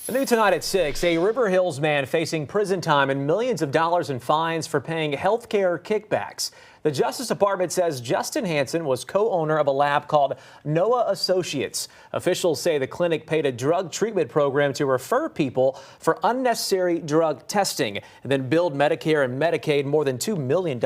The new tonight at 6, a River Hills man facing prison time and millions of dollars in fines for paying healthcare kickbacks. The Justice Department says Justin Hansen was co-owner of a lab called Noah Associates. Officials say the clinic paid a drug treatment program to refer people for unnecessary drug testing and then billed Medicare and Medicaid more than $2 million.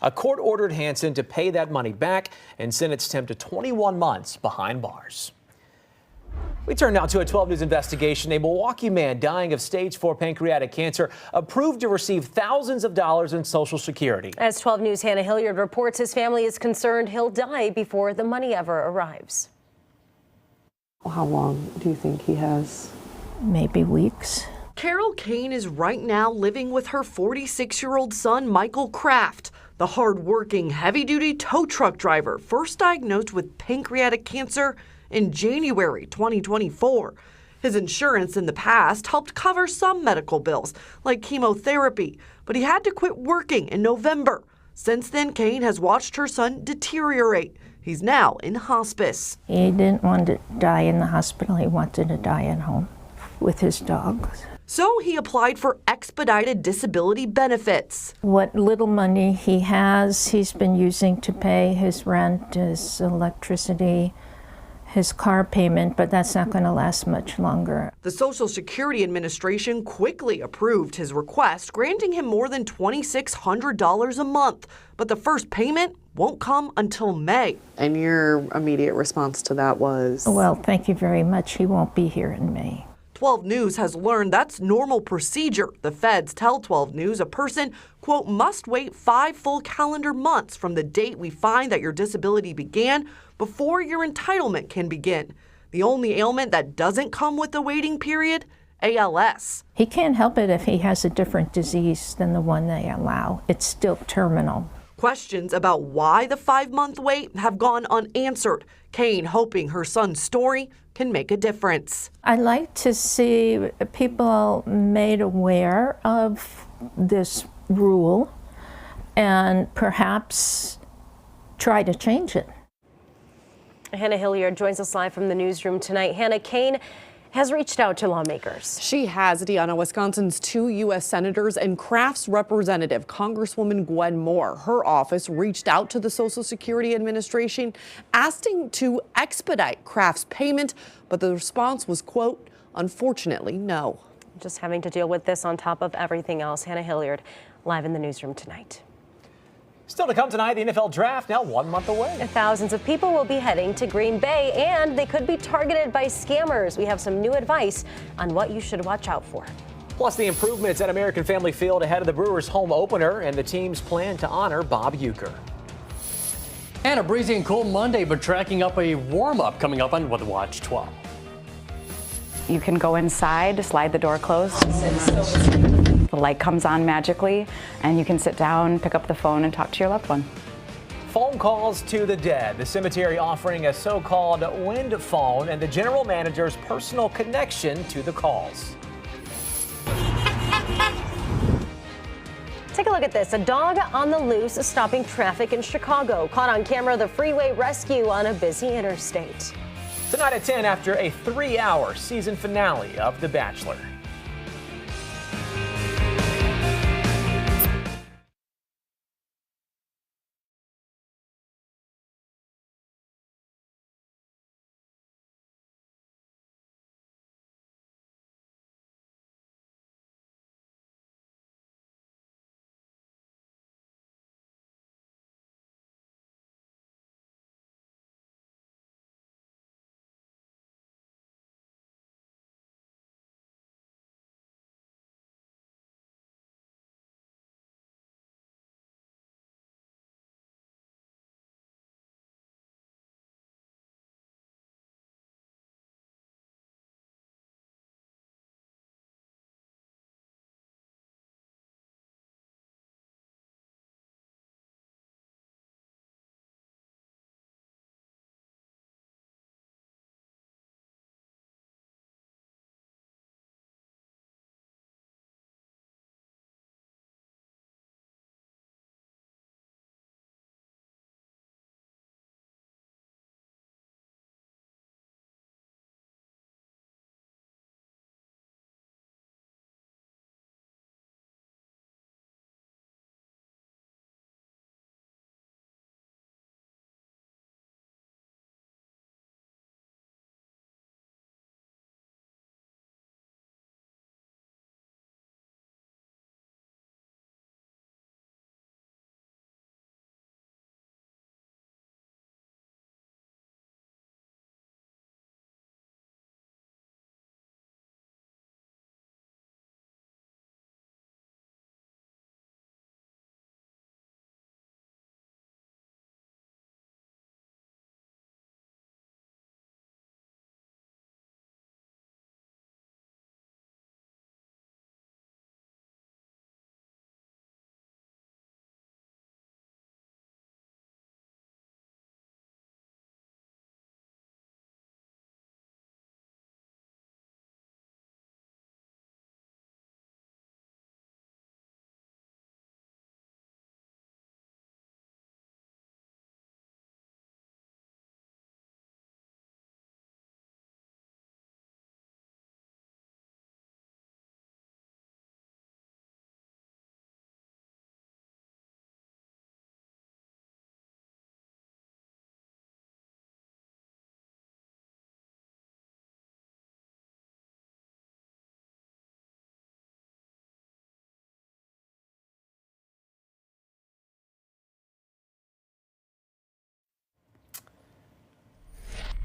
A court ordered Hansen to pay that money back and sentenced him to 21 months behind bars. We turn now to a 12 News investigation. A Milwaukee man dying of stage 4 pancreatic cancer approved to receive thousands of dollars in Social Security. As 12 News' Hannah Hilliard reports, his family is concerned he'll die before the money ever arrives. How long do you think he has? Maybe weeks. Carol Kane is right now living with her 46-year-old son, Michael Kraft, the hard-working, heavy-duty tow truck driver first diagnosed with pancreatic cancer in January 2024. His insurance in the past helped cover some medical bills, like chemotherapy, but he had to quit working in November. Since then, Kane has watched her son deteriorate. He's now in hospice. He didn't want to die in the hospital. He wanted to die at home with his dogs. So he applied for expedited disability benefits. What little money he has, he's been using to pay his rent, his electricity, his car payment, but that's not going to last much longer. The Social Security Administration quickly approved his request, granting him more than $2,600 a month. But the first payment won't come until May. And your immediate response to that was? Well, thank you very much. He won't be here in May. 12 News has learned that's normal procedure. The feds tell 12 News a person, quote, must wait 5 full calendar months from the date we find that your disability began before your entitlement can begin. The only ailment that doesn't come with the waiting period, ALS. He can't help it if he has a different disease than the one they allow. It's still terminal. Questions about why the 5-month wait have gone unanswered. Kane hoping her son's story can make a difference. I'd like to see people made aware of this rule and perhaps try to change it. Hannah Hilliard joins us live from the newsroom tonight. Hannah, Kane has reached out to lawmakers. She has, Deanna. Wisconsin's 2 U.S. senators and Kraft's representative, Congresswoman Gwen Moore. Her office reached out to the Social Security Administration asking to expedite Kraft's payment, but the response was, quote, unfortunately, no. Just having to deal with this on top of everything else. Hannah Hilliard live in the newsroom tonight. Still to come tonight, the NFL draft now 1 month away. Thousands of people will be heading to Green Bay, and they could be targeted by scammers. We have some new advice on what you should watch out for. Plus, the improvements at American Family Field ahead of the Brewers home opener and the team's plan to honor Bob Uecker. And a breezy and cool Monday, but tracking up a warm-up coming up on Weather Watch 12. You can go inside, slide the door closed. The light comes on magically, and you can sit down, pick up the phone, and talk to your loved one. Phone calls to the dead. The cemetery offering a so-called wind phone and the general manager's personal connection to the calls. Take a look at this. A dog on the loose stopping traffic in Chicago. Caught on camera, the freeway rescue on a busy interstate. Tonight at 10 after a 3-hour season finale of The Bachelor.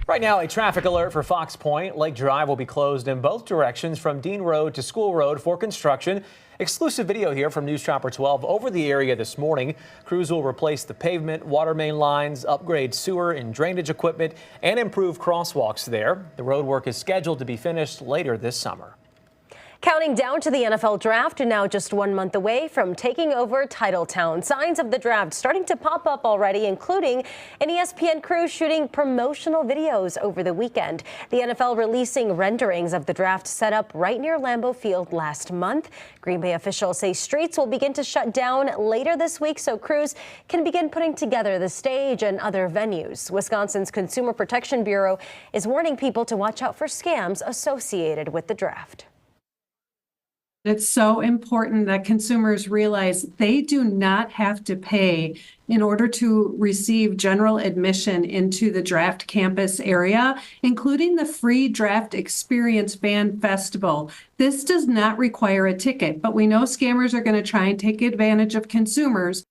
Right now, a traffic alert for Fox Point. Lake Drive will be closed in both directions from Dean Road to School Road for construction. Exclusive video here from News Chopper 12 over the area this morning. Crews will replace the pavement, water main lines, upgrade sewer and drainage equipment, and improve crosswalks there. The road work is scheduled to be finished later this summer. Counting down to the NFL draft, and now just 1 month away from taking over Titletown. Signs of the draft starting to pop up already, including an ESPN crew shooting promotional videos over the weekend. The NFL releasing renderings of the draft set up right near Lambeau Field last month. Green Bay officials say streets will begin to shut down later this week so crews can begin putting together the stage and other venues. Wisconsin's Consumer Protection Bureau is warning people to watch out for scams associated with the draft. It's so important that consumers realize they do not have to pay in order to receive general admission into the draft campus area, including the free Draft Experience Fan Festival. This does not require a ticket, but we know scammers are going to try and take advantage of consumers.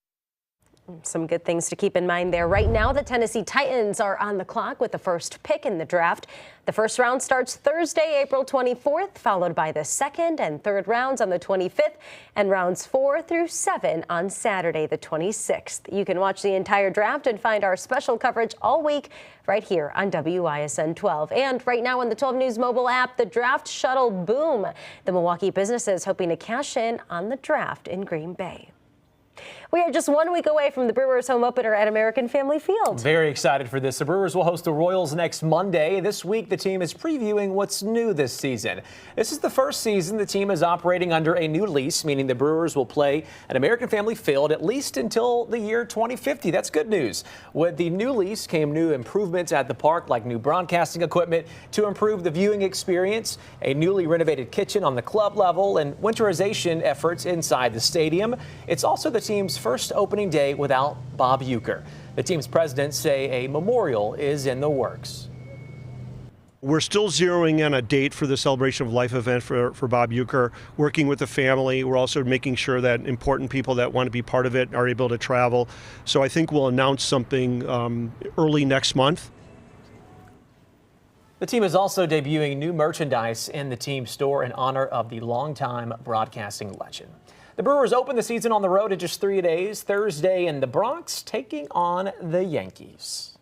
Some good things to keep in mind there. Right now, the Tennessee Titans are on the clock with the first pick in the draft. The first round starts Thursday, April 24th, followed by the second and third rounds on the 25th, and rounds 4 through 7 on Saturday, the 26th. You can watch the entire draft and find our special coverage all week right here on WISN 12. And right now on the 12 News mobile app, the draft shuttle boom. The Milwaukee businesses hoping to cash in on the draft in Green Bay. We are just 1 week away from the Brewers home opener at American Family Field. Very excited for this. The Brewers will host the Royals next Monday. This week, the team is previewing what's new this season. This is the first season the team is operating under a new lease, meaning the Brewers will play at American Family Field at least until the year 2050. That's good news. With the new lease came new improvements at the park, like new broadcasting equipment to improve the viewing experience, a newly renovated kitchen on the club level, and winterization efforts inside the stadium. It's also the team's first opening day without Bob Uecker. The team's presidents say a memorial is in the works. We're still zeroing in a date for the Celebration of Life event for Bob Uecker, working with the family. We're also making sure that important people that want to be part of it are able to travel. So I think we'll announce something early next month. The team is also debuting new merchandise in the team store in honor of the longtime broadcasting legend. The Brewers open the season on the road in just 3 days. Thursday in the Bronx, taking on the Yankees.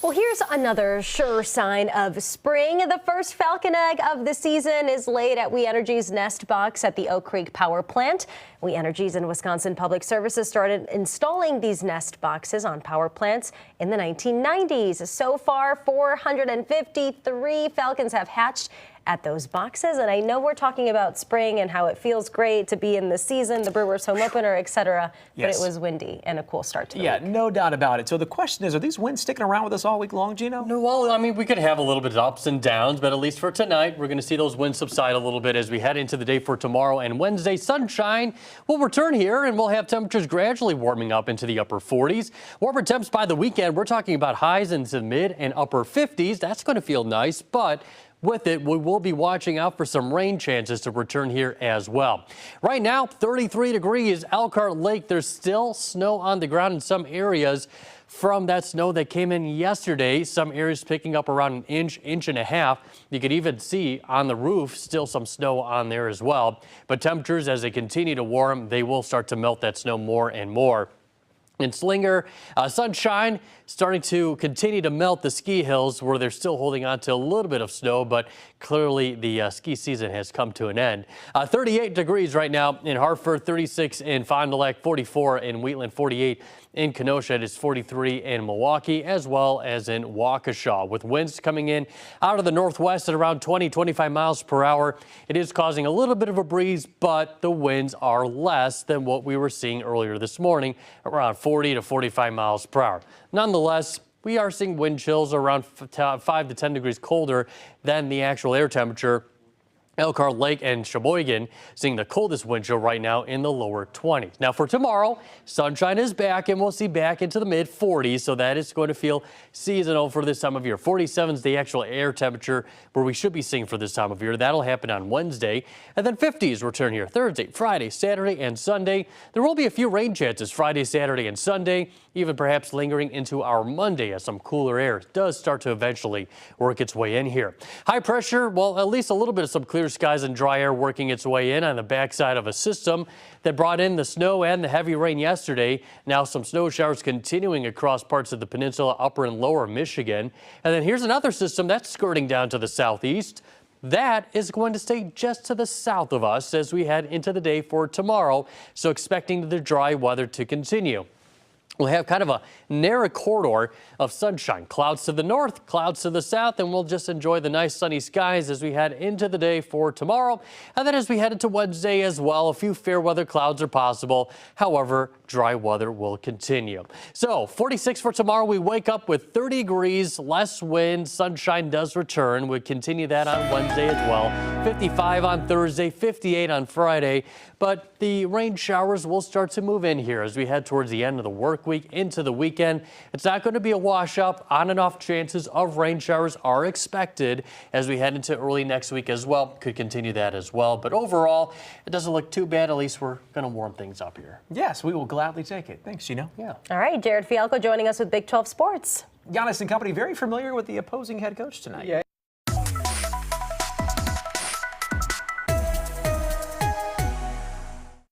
Well, here's another sure sign of spring. The first Falcon egg of the season is laid at We Energy's nest box at the Oak Creek Power Plant. We Energies and Wisconsin Public Services started installing these nest boxes on power plants in the 1990s. So far, 453 Falcons have hatched at those boxes. And I know we're talking about spring and how it feels great to be in the season, the Brewers home opener, etc. But it was windy and a cool start to the week. No doubt about it. So the question is, are these winds sticking around with us all week long, Gino? No, well, I mean, we could have a little bit of ups and downs, but at least for tonight, we're going to see those winds subside a little bit as we head into the day for tomorrow and Wednesday. Sunshine will return here, and we'll have temperatures gradually warming up into the upper 40s. Warmer temps by the weekend. We're talking about highs into mid and upper 50s. That's going to feel nice, but with it, we will be watching out for some rain chances to return here as well. Right now, 33 degrees, Elkhart Lake. There's still snow on the ground in some areas from that snow that came in yesterday. Some areas picking up around an inch and a half. You could even see on the roof still some snow on there as well. But temperatures, as they continue to warm, they will start to melt that snow more and more. In Slinger, sunshine starting to continue to melt the ski hills where they're still holding on to a little bit of snow, but clearly the ski season has come to an end. 38 degrees right now in Hartford, 36 in Fond du Lac, 44 in Wheatland, 48 in Kenosha. It is 43 in Milwaukee, as well as in Waukesha. With winds coming in out of the northwest at around 20-25 miles per hour, it is causing a little bit of a breeze, but the winds are less than what we were seeing earlier this morning, around 40 to 45 miles per hour. Nonetheless, we are seeing wind chills around 5 to 10 degrees colder than the actual air temperature. Elkhart Lake and Sheboygan seeing the coldest wind chill right now in the lower 20s. Now for tomorrow, sunshine is back and we'll see back into the mid 40s. So that is going to feel seasonal for this time of year. 47 is the actual air temperature where we should be seeing for this time of year. That'll happen on Wednesday. And then 50s return here Thursday, Friday, Saturday, and Sunday. There will be a few rain chances Friday, Saturday, and Sunday, even perhaps lingering into our Monday as some cooler air does start to eventually work its way in here. High pressure, well, at least a little bit of some clear skies and dry air working its way in on the backside of a system that brought in the snow and the heavy rain yesterday. Now some snow showers continuing across parts of the peninsula, upper and lower Michigan. And then here's another system that's skirting down to the southeast. That is going to stay just to the south of us as we head into the day for tomorrow. So expecting the dry weather to continue. We'll have kind of a narrow corridor of sunshine. Clouds to the north, clouds to the south, and we'll just enjoy the nice sunny skies as we head into the day for tomorrow. And then as we head into Wednesday as well, a few fair weather clouds are possible. However, dry weather will continue. So 46 for tomorrow. We wake up with 30 degrees, less wind, sunshine does return. We'll continue that on Wednesday as well. 55 on Thursday, 58 on Friday. But the rain showers will start to move in here as we head towards the end of the work week into the weekend. It's not going to be a wash up. On and off chances of rain showers are expected as we head into early next week as well. Could continue that as well. But overall, it doesn't look too bad. At least we're going to warm things up here. Yes, we will gladly take it. Thanks, Gino. Yeah. All right, Jared Fialco joining us with Big 12 Sports. Giannis and company very familiar with the opposing head coach tonight. Yeah.